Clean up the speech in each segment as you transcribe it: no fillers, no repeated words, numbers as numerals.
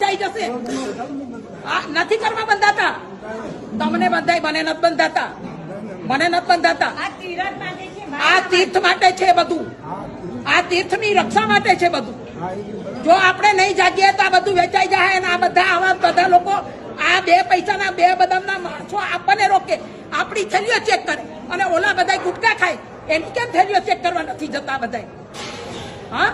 વેચાઈ જશે. નથી કરવા બંધાતા તમને બંધાય, મને નથી બંધાતા, મને નથી બંધાતા. આ તીર્થ માટે છે બધું, આ તીર્થની રક્ષા માટે છે બધું. જો આપણે નહીં જાગીએ તો આ બધું વેચાઈ જાય. અને આ બધા આવા બધા લોકો આ 2 પૈસાના 2 બદામના માણસો આપણને રોકે, આપણી થેલીઓ ચેક કરે, અને ઓલા બધા ગુટકા ખાય એની કેમ થેલીઓ ચેક કરવા નથી જતા બધા? હા,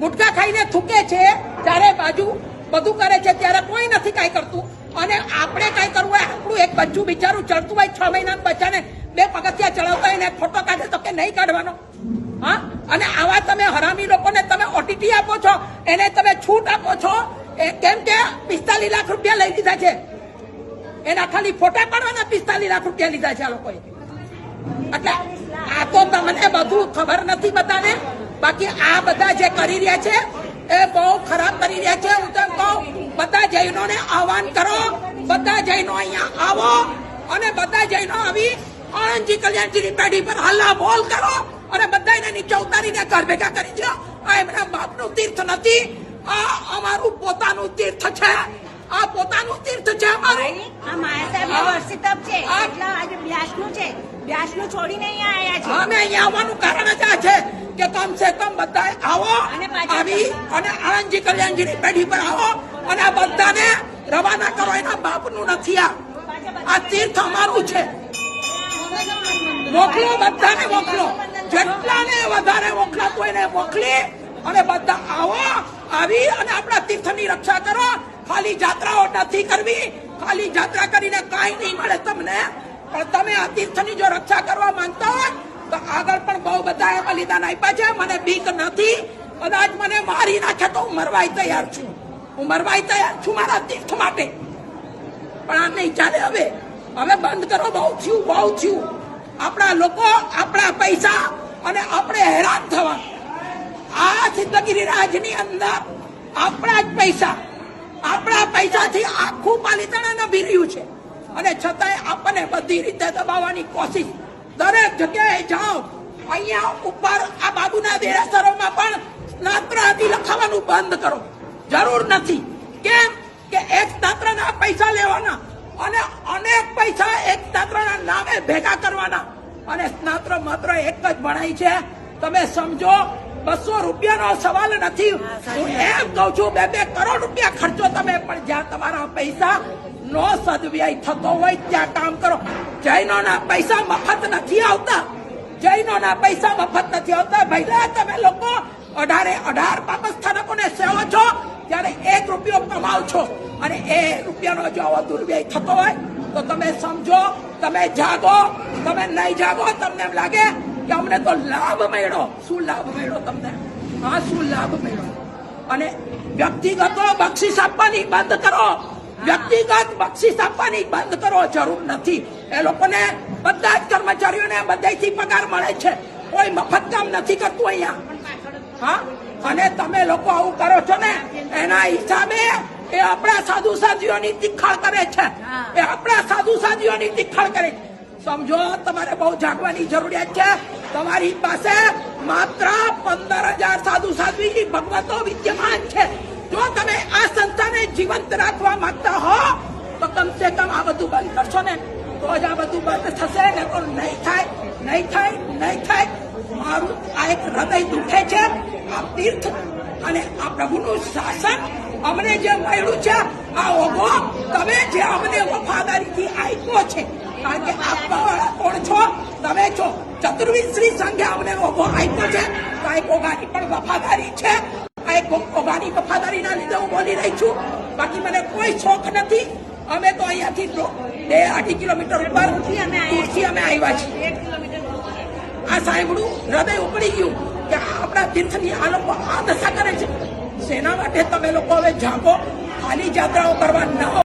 ગુટકા ખાઈને થૂકે છે, ચારે બાજુ બધું કરે છે, ત્યારે કોઈ નથી કાંઈ કરતું. અને આપણે કાંઈ કરવું હોય, આપણું એક બચ્ચું બિચારું ચડતું હોય 6 મહિનાના બચ્ચાને 2 પગથિયા ચડાવતા હોય ને ફોટો કાઢે તો કે નહીં કાઢવાનો? હા, અને આવા તમે હરામી લોકોને તમે ઓટીટી આપો છો, એને તમે છૂટ આપો છો. કેમ કે 45 લાખ રૂપિયા લઈ લીધા છે, એના ખાલી ફોટા પાડવાના 45 લાખ રૂપિયા લીધા છે આ લોકોએ. એટલે આ તો તમને બધું ખબર નથી બધાને. બાકી આ બધા જે કરી રહ્યા છે એ બહુ ખરાબ કરી રહ્યા છે. હું તો કહું, બધા જૈનોને આહવાન કરો, બધા જૈનો અહીંયા આવો અને બધા જૈનો આવી આણંદજી કલ્યાણજીની પેઢી પર હલ્લા બોલ કરો અને બધાને નીચે ઉતારીને ઘર ભેગા કરી દો. આ એમના બાપનું તીર્થ નથી, આ અમારું પોતાનું તીર્થ છે. આ પોતાનું તીર્થ છે અમારું. આ માયાસાહેબ વર્ષિત છે એટલે આજે બ્યાસનું છે, બ્યાસનું છોડીને અહીંયા આવ્યા છે. અમે અહીંયા આવવાનું કારણ જ આ છે કે કમ સે કમ બધા આવો, આવી અને આણંદજી કલ્યાણજીની પેઢી પર આવો અને આ બધાને રવાના કરો. એના બાપનું નથી આ તીર્થ અમારું છે. મોકલો, બધાને મોકલો, જેટલાને વધારે મોકલાતું હોય એને મોકલી અને બધા આવો, આવી અને આપણા તીર્થની રક્ષા કરો. ખાલી જાત્રાઓ નથી કરવી, ખાલી જાત્રા કરીને કાંઈ નહીં મળે તમને. પણ તમે આ તીર્થની જો રક્ષા કરવા માંગતા હોય તો આગળ પણ બહુ બધા બલિદાન આપ્યા છે. મને બીક નથી, કદાચ મને મારી નાખે તો હું મરવાય તૈયાર છું, હું મરવાય તૈયાર છું મારા તીર્થ માટે. પણ આ નહીં ચાલે. હવે બંધ કરો. બહુ થયું, બહુ થયું. આપણા લોકો, આપણા પૈસા અને આપણે હેરાન થવાનું. આ સિદ્ધગીરી રાજની અંદર આપણા જ પૈસા, આપણા પૈસાથી આખું પાલિતાણા નભી રહ્યું છે. અને છતાંય આપણને બધી રીતે દબાવવાની કોશિશ. દરેક જગ્યાએ જાઓ, અહીંયા ઉપર આ બાબુના દેરાસરોમાં પણ સ્નાત્રાદિ લખાવાનું બંધ કરો. જરૂર નથી. કેમ કે એક સ્નાત્રના પૈસા લેવાના અને અનેક પૈસા એક સ્નાત્રના નામે ભેગા કરવાના. અને સ્નાત્ર માત્ર એક જ ભણાય છે, તમે સમજો. 200 રૂપિયાનો સવાલ નથી. હું એમ કહું છું 2-2 કરોડ રૂપિયા ખર્ચો તમે, પણ જ્યાં તમારા પૈસા નો સદવ્યય થતો હોય ત્યાં કામ કરો. જૈનોના પૈસા મફત નથી આવતા, જૈનોના પૈસા મફત નથી આવતા. ભાઈ તમે લોકો 18 પાપસ્થાનકોને સેવો છો, ત્યારે 1 રૂપિયો કમાવ છો. અને એ રૂપિયાનો જો આવો દુર્વ્યય થતો હોય તો તમે સમજો, તમે જાગો. તમે નહીં જાગો, તમને એમ લાગે કે અમને તો લાભ મળ્યો. શું લાભ મળ્યો તમને? હા, શું લાભ મળ્યો? અને વ્યક્તિગતો બક્ષિસ આપવાની બંધ કરો. વ્યક્તિગત બક્ષિસ આપવાની બંધ કરો. જરૂર નથી. એ લોકોને બધા જ કર્મચારીઓને બધાથી પગાર મળે છે. કોઈ મફત કામ નથી કરતું અહીંયા. હા, અને તમે લોકો આવું કરો છો ને, એના હિસાબે એ આપણા સાધુ સાધ્વીઓની તિખાળ કરે છે. એ આપણા સાધુ સાધ્વીઓની તિખાળ કરે. સમજો, તમારે બહુ જાગવાની જરૂરિયાત છે. તમારી પાસે માત્ર 15,000 સાધુ સાધ્વી ભગવતો વિદ્યમાન છે. જો તમે આ સંસ્થાને જીવંત રાખવા માંગતા હો તો કમસે કમ આ બધું બંધ કરશો ને, તો જ આ બધું બંધ થશે. ને તો નહીં થાય, નહીં થાય, નહીં થાય. મારું આ એક હૃદય દુખે છે. આ તીર્થ અને આ પ્રભુનું શાસન અમને જે મળ્યું છે, આ ઓઘો તમે જે અમને વફાદારીથી આપ્યો છે. કારણ કે આપવાવાળા કોણ છો? તમે છો. ચતુર્વિધ શ્રી સંઘે અમને ઓઘો આપ્યો છે. તો આ એક ઓઘાની પણ વફાદારી છે. આ એક ઓઘાની વફાદારીના લીધે હું બોલી રહી છું. બાકી મને કોઈ શોખ નથી. અમે તો અહીંયાથી 2-2.5 કિલોમીટર ઉપર દૂરથી અમે આવ્યા છીએ. આ સાંભળું હૃદય ઉપડી ગયું કે આપણા તીર્થની આ લોકો આ દશા કરે છે. શેના માટે તમે લોકો હવે જાગો. ખાલી જાત્રાઓ કરવા ન